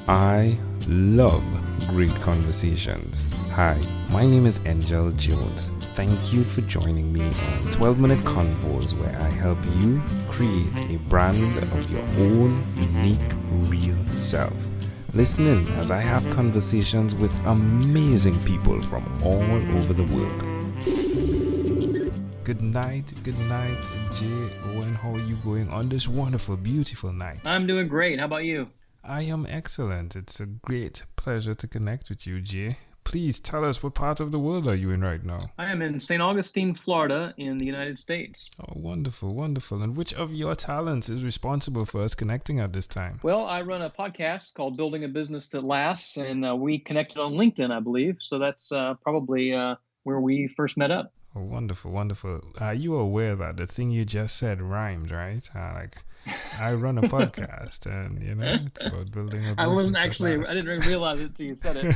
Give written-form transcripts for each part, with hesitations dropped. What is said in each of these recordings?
I love great conversations. Hi, my name is Angel Jones. Thank you for joining me on 12-minute convos where I help you create a brand of your own unique, real self. Listen in as I have conversations with amazing people from all over the world. Good night, Jay. Owen, how are you going on this wonderful, beautiful night? I'm doing great. How about you? I am excellent. It's a great pleasure to connect with you, Jay. Please tell us, what part of the world are you in right now? I am in St. Augustine, Florida, in the United States. Oh, wonderful, wonderful. And which of your talents is responsible for us connecting at this time? Well, I run a podcast called Building a Business That Lasts, and we connected on LinkedIn, I believe. So that's probably where we first met up. Oh, wonderful, wonderful. Are you aware that the thing you just said rhymed, right? I run a podcast, and it's about building a business. I didn't realize it until you said it.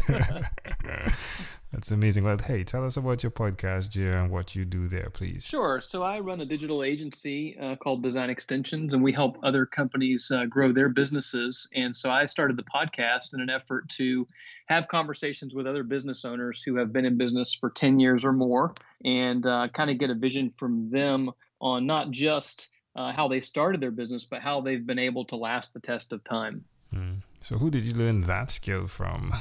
That's amazing. Well, hey, tell us about your podcast, Jay, and what you do there, please. Sure. So I run a digital agency called Design Extensions, and we help other companies grow their businesses. And so I started the podcast in an effort to have conversations with other business owners who have been in business for 10 years or more, and kind of get a vision from them on not just how they started their business, but how they've been able to last the test of time. So who did you learn that skill from?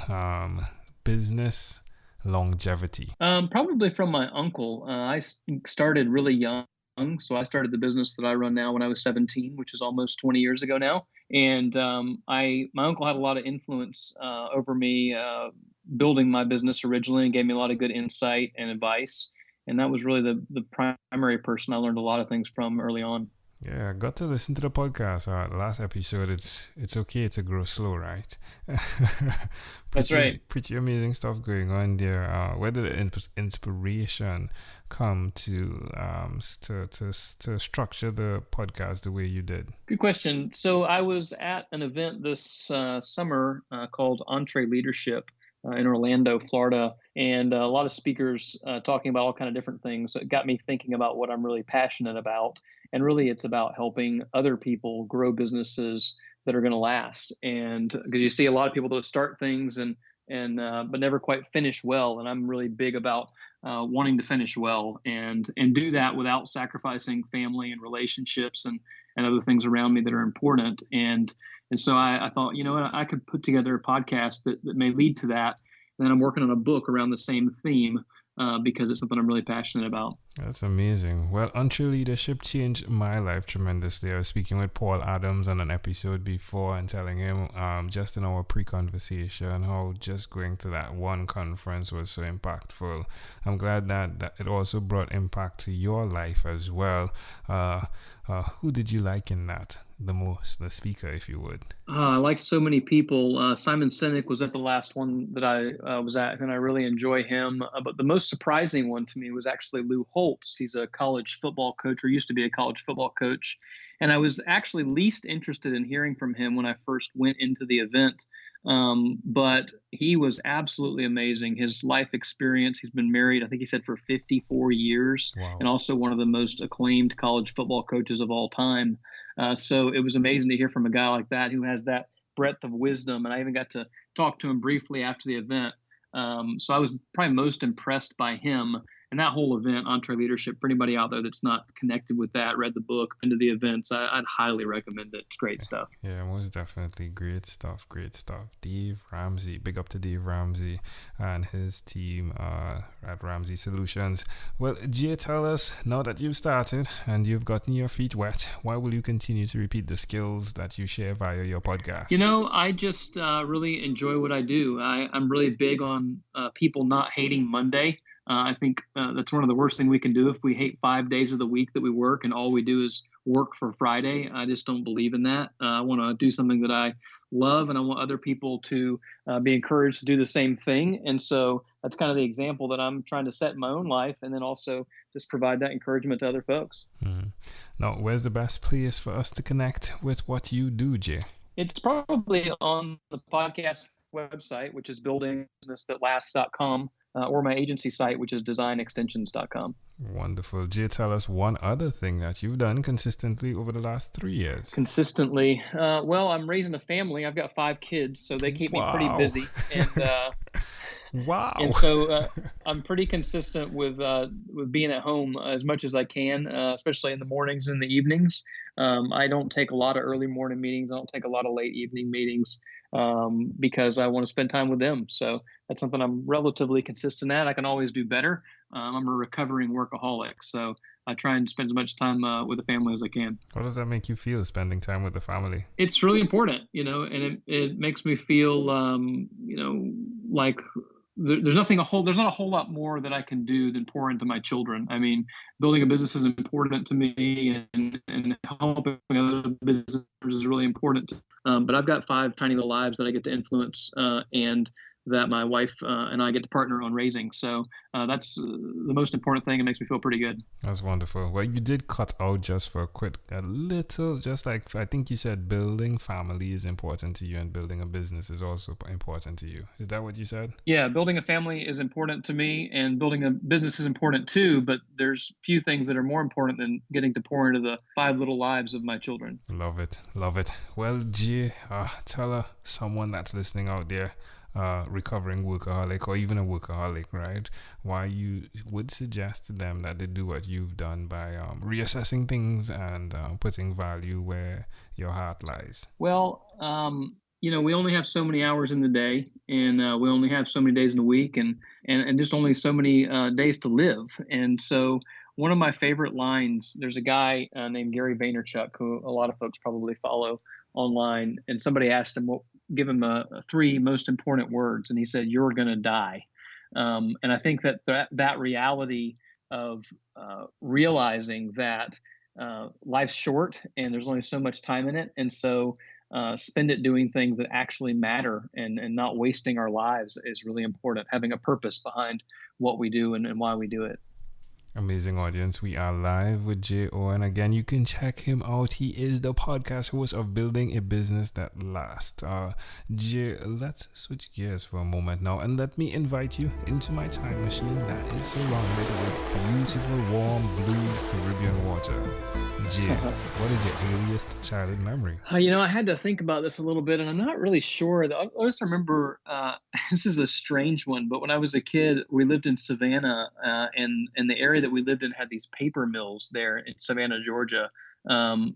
Business longevity? Probably from my uncle. I started really young. So I started the business that I run now when I was 17, which is almost 20 years ago now. And my uncle had a lot of influence over me building my business originally, and gave me a lot of good insight and advice. And that was really the primary person I learned a lot of things from early on. Yeah, I got to listen to the podcast. The last episode, it's okay to grow slow, right? That's right. Pretty amazing stuff going on there. Where did the inspiration come to structure the podcast the way you did? Good question. So I was at an event this summer called Entree Leadership in Orlando, Florida, and a lot of speakers talking about all kind of different things. So it got me thinking about what I'm really passionate about. And really, it's about helping other people grow businesses that are going to last. And because you see a lot of people that start things and but never quite finish well. And I'm really big about wanting to finish well and do that without sacrificing family and relationships and other things around me that are important. And so I thought, I could put together a podcast that may lead to that. And then I'm working on a book around the same theme because it's something I'm really passionate about. That's amazing. Well, Entree Leadership changed my life tremendously. I was speaking with Paul Adams on an episode before and telling him just in our pre-conversation how just going to that one conference was so impactful. I'm glad that it also brought impact to your life as well. Who did you like in that the most, the speaker, if you would? I like so many people. Simon Sinek was at the last one that I was at, and I really enjoy him. But the most surprising one to me was actually Lou Holtz. He's a college football coach, or used to be a college football coach. And I was actually least interested in hearing from him when I first went into the event. But he was absolutely amazing. His life experience, he's been married, I think he said, for 54 years. Wow. And also one of the most acclaimed college football coaches of all time. So it was amazing to hear from a guy like that who has that breadth of wisdom. And I even got to talk to him briefly after the event. So I was probably most impressed by him. And that whole event, Entree Leadership, for anybody out there that's not connected with that, read the book, been to the events, I'd highly recommend it. It's great stuff. Yeah, most definitely. Great stuff. Dave Ramsey. Big up to Dave Ramsey and his team at Ramsey Solutions. Well, Jay, tell us, now that you've started and you've gotten your feet wet, why will you continue to repeat the skills that you share via your podcast? I just really enjoy what I do. I'm really big on people not hating Monday. I think that's one of the worst things we can do if we hate 5 days of the week that we work and all we do is work for Friday. I just don't believe in that. I want to do something that I love, and I want other people to be encouraged to do the same thing. And so that's kind of the example that I'm trying to set in my own life, and then also just provide that encouragement to other folks. Now, where's the best place for us to connect with what you do, Jay? It's probably on the podcast website, which is buildingbusinessthatlast.com. or my agency site, which is designextensions.com. Wonderful. Jay, tell us one other thing that you've done consistently over the last 3 years. Consistently, well, I'm raising a family. I've got 5 kids, so they keep me pretty Wow. busy, and Wow. and so I'm pretty consistent with being at home as much as I can, especially in the mornings and the evenings. I don't take a lot of early morning meetings. I don't take a lot of late evening meetings because I want to spend time with them. So that's something I'm relatively consistent at. I can always do better. I'm a recovering workaholic, so I try and spend as much time with the family as I can. How does that make you feel, spending time with the family? It's really important, and it makes me feel, like there's not a whole lot more that I can do than pour into my children. I mean, building a business is important to me, and helping other businesses is really important. But I've got 5 tiny little lives that I get to influence, and that my wife and I get to partner on raising. So that's the most important thing. It makes me feel pretty good. That's wonderful. Well, you did cut out just for a little, just like I think you said, building family is important to you and building a business is also important to you. Is that what you said? Yeah, building a family is important to me, and building a business is important too. But there's few things that are more important than getting to pour into the 5 little lives of my children. Love it. Love it. Well, Jay, tell someone that's listening out there, recovering workaholic or even a workaholic, right, why you would suggest to them that they do what you've done by reassessing things and putting value where your heart lies. Well, we only have so many hours in the day, and we only have so many days in a week, and just only so many days to live. And so one of my favorite lines, there's a guy named Gary Vaynerchuk, who a lot of folks probably follow online, and somebody asked him, give him 3 most important words, and he said, "You're gonna die." And I think that reality of realizing that life's short and there's only so much time in it, and so spend it doing things that actually matter, and not wasting our lives is really important. Having a purpose behind what we do and why we do it. Amazing audience. We are live with Jay Owen. Again, you can check him out. He is the podcast host of Building a Business That Lasts. Jay, let's switch gears for a moment now and let me invite you into my time machine that is surrounded with beautiful, warm, blue Caribbean water. Jay, what is your earliest childhood memory? I had to think about this a little bit, and I'm not really sure. I just remember, this is a strange one, but when I was a kid, we lived in Savannah, and the area that we lived in had these paper mills there in Savannah, Georgia,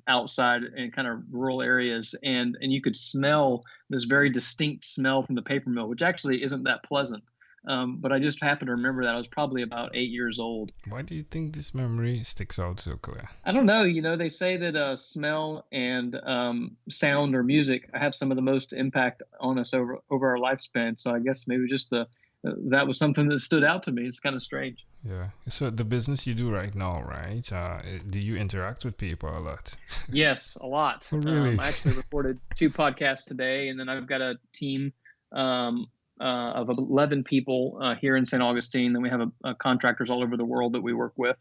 outside in kind of rural areas, and you could smell this very distinct smell from the paper mill, which actually isn't that pleasant. But I just happen to remember that I was probably about 8 years old. Why do you think this memory sticks out so clear? I don't know. They say that smell and sound or music have some of the most impact on us over our lifespan. So I guess maybe just that was something that stood out to me. It's kind of strange. Yeah. So the business you do right now, right? Do you interact with people a lot? Yes, a lot. Oh, really? I actually recorded 2 podcasts today, and then I've got a team of 11 people here in St. Augustine. Then we have contractors all over the world that we work with.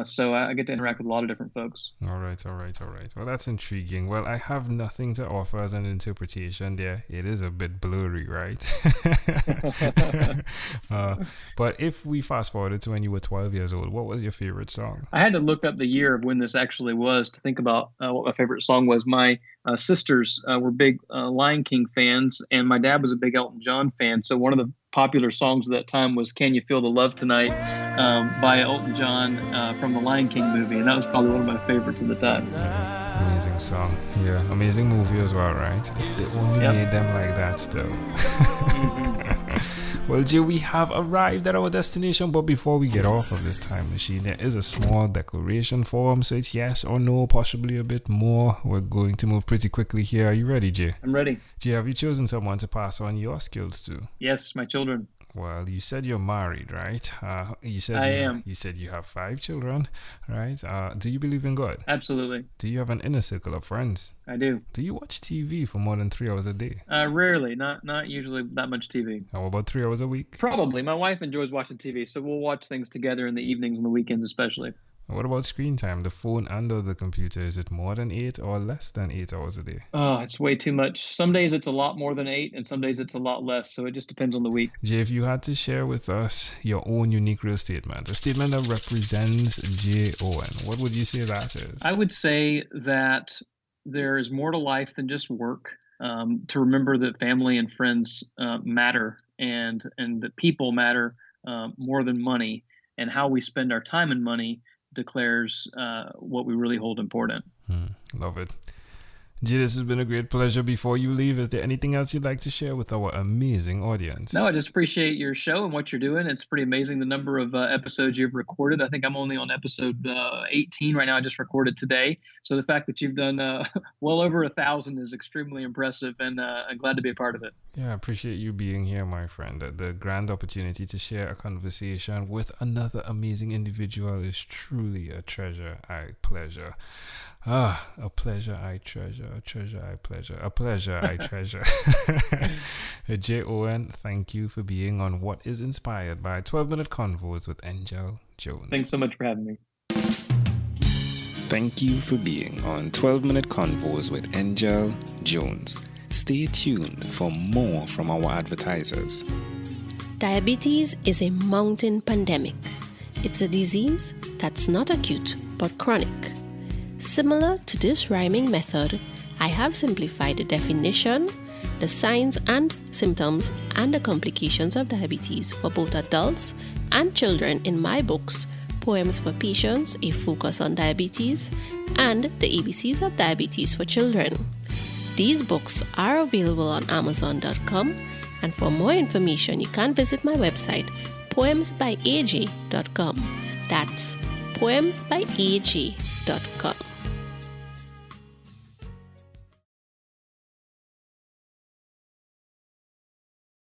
So I get to interact with a lot of different folks. All right. Well, that's intriguing. Well, I have nothing to offer as an interpretation there. It is a bit blurry, right? But if we fast forwarded to when you were 12 years old, what was your favorite song? I had to look up the year of when this actually was to think about what my favorite song was. My sisters were big Lion King fans, and my dad was a big Elton John fan. So one of the popular songs at that time was "Can You Feel the Love Tonight" by Elton John from the Lion King movie, and that was probably one of my favorites at the time. Amazing song. Yeah, amazing movie as well, right? If they only made them like that still. Well, Jay, we have arrived at our destination, but before we get off of this time machine, there is a small declaration form, so it's yes or no, possibly a bit more. We're going to move pretty quickly here. Are you ready, Jay? I'm ready. Jay, have you chosen someone to pass on your skills to? Yes, my children. Well, you said you're married, right? I am. You said you have 5 children, right? Do you believe in God? Absolutely. Do you have an inner circle of friends? I do. Do you watch TV for more than 3 hours a day? Rarely. Not usually that much TV. How about 3 hours a week? Probably. My wife enjoys watching TV, so we'll watch things together in the evenings and the weekends especially. What about screen time? The phone and or the computer, is it more than 8 or less than 8 hours a day? Oh, it's way too much. Some days it's a lot more than 8, and some days it's a lot less. So it just depends on the week. Jay, if you had to share with us your own unique real statement, a statement that represents Jay Owen, what would you say that is? I would say that there is more to life than just work. To remember that family and friends matter, and that people matter more than money, and how we spend our time and money declares what we really hold important. Love it. Jay, this has been a great pleasure. Before you leave, is there anything else you'd like to share with our amazing audience? No, I just appreciate your show and what you're doing. It's pretty amazing the number of episodes you've recorded. I think I'm only on episode 18 right now. I just recorded today. So the fact that you've done well over 1,000 is extremely impressive, and I'm glad to be a part of it. Yeah, I appreciate you being here, my friend. The grand opportunity to share a conversation with another amazing individual is truly a treasure. Pleasure. A pleasure I treasure, a treasure I pleasure, a pleasure I treasure. Jay Owen, thank you for being on what is inspired by 12-Minute Convos with Angel Jones. Thanks so much for having me. Thank you for being on 12-Minute Convos with Angel Jones. Stay tuned for more from our advertisers. Diabetes is a mountain pandemic. It's a disease that's not acute but chronic. Similar to this rhyming method, I have simplified the definition, the signs and symptoms, and the complications of diabetes for both adults and children in my books, Poems for Patients, A Focus on Diabetes, and The ABCs of Diabetes for Children. These books are available on Amazon.com, and for more information, you can visit my website, poemsbyaj.com. That's poemsbyaj.com.